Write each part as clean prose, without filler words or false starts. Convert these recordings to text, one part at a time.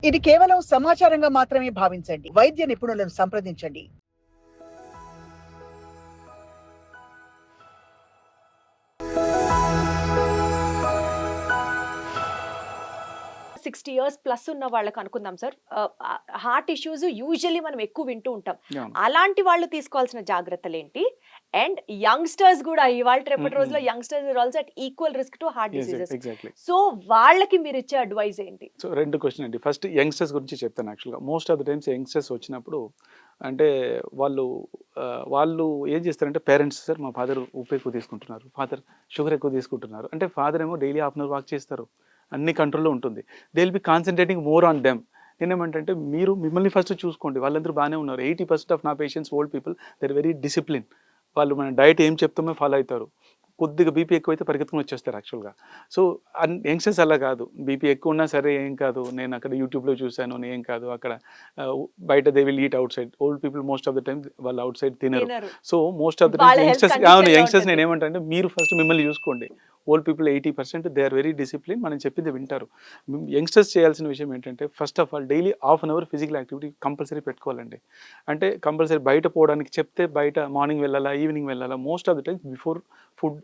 ఇది కేవలం సమాచారంగా మాత్రమే భావించండి. వైద్య నిపుణులను సంప్రదించండి. 60 ఇయర్స్ ప్లస్ ఉన్న వాళ్ళకి అనుకుందాం సార్. హార్ట్ ఇష్యూస్ యూజువల్లీ మనం ఎక్కువ వింటూ ఉంటాం. అవును. అలాంటి వాళ్ళు తీసుకోవాల్సిన జాగ్రత్తలేంటి? అండ్ యంగ్‌స్టర్స్ గూడా ఇవాళ రేపటి రోజుల్లో youngsters are also at equal risk to heart diseases. Exactly. So వాళ్ళకి మీరిచ్చే అడ్వైస్ ఏంటి? సో 2 క్వెషన్ అండి. ఫస్ట్ యంగ్‌స్టర్స్ గురించి చెప్తాను యాక్చువల్‌గా. Most of the times youngsters వచ్చినప్పుడు అంటే వాళ్ళు వాళ్ళు ఏం చేస్తారంటే పేరెంట్స్ సార్ మా ఫాదర్ ఉప్పు ఎక్కువ తీసుకుంటున్నారు. ఫాదర్ షుగర్ ఎక్కువ తీసుకుంటున్నారు. అంటే ఫాదర్ ఏమో daily half an hour walk చేస్తారు. అన్ని కంట్రోల్‌లో ఉంటుంది. They will be concentrating more on them. నేనేమంటంటే మీరు మిమ్మల్ని ఫస్ట్ చూసుకోండి. వాళ్ళందరూ బానే ఉన్నారు. 80% ఆఫ్ నా patients old people they are very discipline. వాళ్ళు మన డైట్ ఏం చెప్తామో ఫాలో అయితారు. కొద్దిగా బీపీ ఎక్కువైతే పరిగెత్తుకొని వచ్చేస్తారు యాక్చువల్‌గా. సో, యంగ్‌స్టర్స్ అలా కాదు. బీపీ ఎక్కువ ఉన్నా సరే ఏం కాదు. నేను అక్కడ యూట్యూబ్‌లో చూసాను ఏం కాదు. అక్కడ బయట they will eat outside. Old people most of the time వాళ్ళు ఔట్ సైడ్ తినరు. తినరు. సో, మోస్ట్ ఆఫ్ ద వాళ్ళ టైమ్స్ హెల్త్ యంగ్‌స్టర్స్ అవును. కండిషన్‌లో యంగ్‌స్టర్స్ ఉంటుంది. నేనేమంటానంటే మీరు ఫస్ట్ మిమ్మల్ని చూసుకోండి. Old people 80% they are very discipline. మనం చెప్పింది వింటారు. యంగ్‌స్టర్స్ చేయాల్సిన విషయం ఏంటంటే first of all daily half an hour physical activity compulsory పెట్టుకోవాలండి. అంటే కంపల్సరీ బయట పోవడానికి చెప్తే బయట మార్నింగ్ వెళ్ళాలా, ఈవినింగ్ వెళ్ళాలా most of the times before food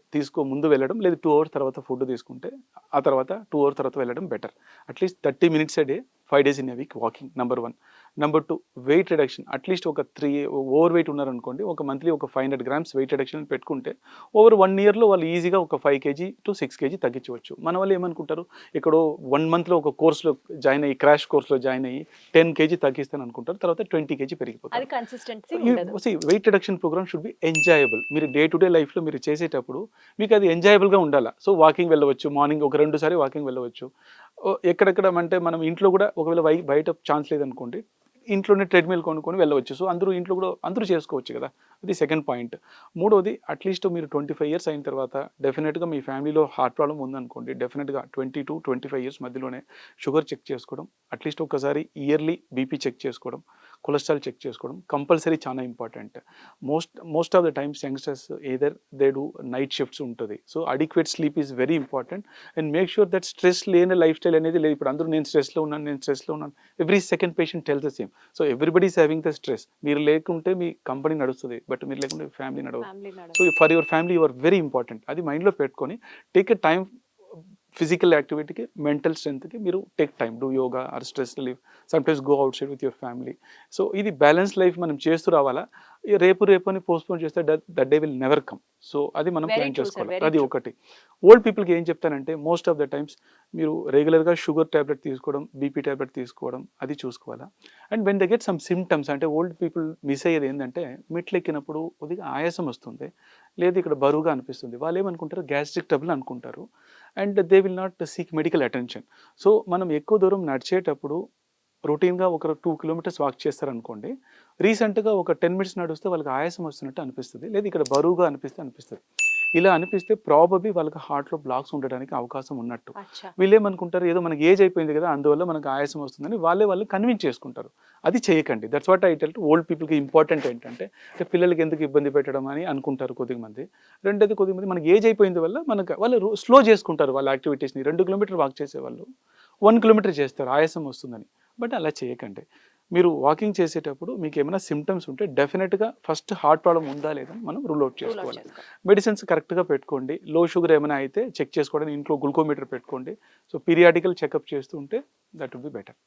ముందు వెళ్ళడం లేదు 2 అవర్స్ తర్వాత ఫుడ్ తీసుకుంటే ఆ తర్వాత 2 అవర్స్ తర్వాత వెళ్ళడం better. At least 30 minutes a day 5 days in a week walking number 1. Number 2 weight reduction at least ఒక 3 ఓవర్ వెయిట్ ఉన్నారనుకోండి ఒక మంత్లీ ఒక 500 గ్రామ్స్ వెయిట్ రిడక్షన్ పెట్టుకుంటే ఓవర్ 1 ఇయర్‌లో వాళ్ళు ఈజీగా ఒక 5 కేజీ టు 6 కేజీ తగ్గించవచ్చు. మన వాళ్ళు ఏమనుకుంటారు ఎక్కడో 1 మంత్‌లో ఒక కోర్స్‌లో జాయిన్ అయ్యి క్రాష్ కోర్స్‌లో జాయిన్ అయ్యి 10 కేజీ తగ్గిస్తాను అనుకుంటారు. తర్వాత 20 కేజీ పెరిగిపోతారు. అది కన్సిస్టెన్సీ ఉండదు. Weight reduction program should be enjoyable. మీరు డే టు డే లైఫ్‌లో మీరు చేసేటప్పుడు మీకు అది ఎంజాయబుల్‌గా ఉండాలా. సో వాకింగ్ వెళ్ళవచ్చు. మార్నింగ్ ఒక 2 సారి వాకింగ్ వెళ్ళవచ్చు. ఎక్కడెక్కడ అంటే మనం ఇంట్లో కూడా ఒకవేళ బయట ఛాన్స్ లేదనుకోండి. ఇంట్లోనే ట్రెడ్‌మిల్ కొనుక్కొని వెళ్ళవచ్చు. సో అందరూ ఇంట్లో కూడా అందరూ చేసుకోవచ్చు కదా! అది సెకండ్ పాయింట్. మూడోది అట్లీస్ట్ మీరు 25 ఇయర్స్ అయిన తర్వాత డెఫినిట్‌గా మీ ఫ్యామిలీలో హార్ట్ ప్రాబ్లమ్ ఉందనుకోండి. డెఫినిట్‌గా 20-25 ఇయర్స్ మధ్యలోనే షుగర్ చెక్ చేసుకోవడం. అట్లీస్ట్ ఒకసారి ఇయర్లీ బీపీ చెక్ చేసుకోవడం. కొలెస్ట్రాల్ చెక్ చేసుకోవడం కంపల్సరీ చాలా important. Most of the times youngsters either they do night shifts ఉంటది. So adequate sleep is very important. And make sure that stress లేని lifestyle అనేది లేదు. ఇప్పుడు అందరూ నేను స్ట్రెస్‌లో ఉన్నాను. Every second patient tells the same. So everybody is having the stress. మీరు లేకుంటే మీ కంపెనీ నడుస్తది. బట్ మీరు లేకుంటే ఫ్యామిలీ నడవదు. ఫ్యామిలీ సో నడవదు. For your family you are very important. అది మైండ్‌లో పెట్టుకొని టేక్ ఎ టైమ్ ఫిజికల్ యాక్టివిటీకి, మెంటల్ స్ట్రెంగ్త్‌కి మీరు take time. Do yoga or stress relief. Sometimes go outside with your family. So ఇది బ్యాలెన్స్ లైఫ్ మనం చేస్తూ రావాలా. రేపు అని పోస్ట్‌పోన్ చేస్తే that day will never come. So అది మనం వెరీ ప్లాన్ ట్రూ సార్. చేసుకోవాలి. వెరీ అది ట్రూ. ఒకటి. ఓల్డ్ పీపుల్‌కి ఏం చెప్తానంటే మోస్ట్ ఆఫ్ ద టైమ్స్ మీరు రెగ్యులర్‌గా షుగర్ టాబ్లెట్ తీసుకోవడం, బీపీ టాబ్లెట్ తీసుకోవడం అది చూసుకోవాలా. And when they get some symptoms అంటే ఓల్డ్ పీపుల్ మిస్ అయ్యేది ఏంటంటే మెట్లెక్కినప్పుడు కొద్దిగా ఆయాసం వస్తుంది. లేదు ఇక్కడ బరువుగా అనిపిస్తుంది. వాళ్ళు ఏమనుకుంటారు గ్యాస్ట్రిక్ ట్రబుల్ అనుకుంటారు. And they will not seek medical attention. So మనం ఎక్కువ దూరం నడిచేటప్పుడు రొటీన్‌గా ఒక 2 కిలోమీటర్స్ వాక్ చేస్తారనుకోండి. రీసెంట్‌గా ఒక 10 మినిట్స్ నడుస్తే వాళ్ళకి ఆయాసం వస్తున్నట్టు అనిపిస్తది. లేదా ఇక్కడ బరువుగా అనిపిస్తది. ఇలా అనిపిస్తే ప్రాబబ్లీ వాళ్ళకి హార్ట్‌లో బ్లాక్స్ ఉండడానికి అవకాశం ఉన్నట్టు. అచ్చా! వీళ్ళేమనుకుంటారు ఏదో మనకి ఏజ్ అయిపోయింది కదా! అందువల్ల మనకు ఆయాసం వస్తుందని వాళ్ళు కన్విన్స్ చేసుకుంటారు. అది చేయకండి. That's what I tell to old పీపుల్‌కి ఇంపార్టెంట్ ఏంటంటే పిల్లలకి ఎందుకు ఇబ్బంది పెట్టడం అని అనుకుంటారు కొద్దిగా మంది. రెండోది కొద్దిగా మంది మనకి ఏజ్ అయిపోయింది వల్ల వాళ్ళు స్లో చేసుకుంటారు వాళ్ళ యాక్టివిటీస్‌ని. 2 కిలోమీటర్లు వాక్ చేసేవాళ్ళు 1 కిలోమీటర్ చేస్తారు ఆయాసం వస్తుందని. బట్ అలా చేయకండి. మీరు వాకింగ్ చేసేటప్పుడు మీకేమైనా సింప్టమ్స్ ఉంటే డెఫినిట్‌గా ఫస్ట్ హార్ట్ ప్రాబ్లమ్ ఉందా లేదా అని మనం రూల్ ఔట్ రూల్ ఔట్ చేసుకోవాలి. చేసుకోవాలి. మెడిసిన్స్ కరెక్ట్‌గా పెట్టుకోండి. లో షుగర్ ఏమైనా అయితే చెక్ చేసుకోవడానికి ఇంట్లో గ్లూకోమీటర్ పెట్టుకోండి. సో పీరియాడికల్ చెకప్ చేస్తూ ఉంటే దట్ వుడ్ బి బెటర్.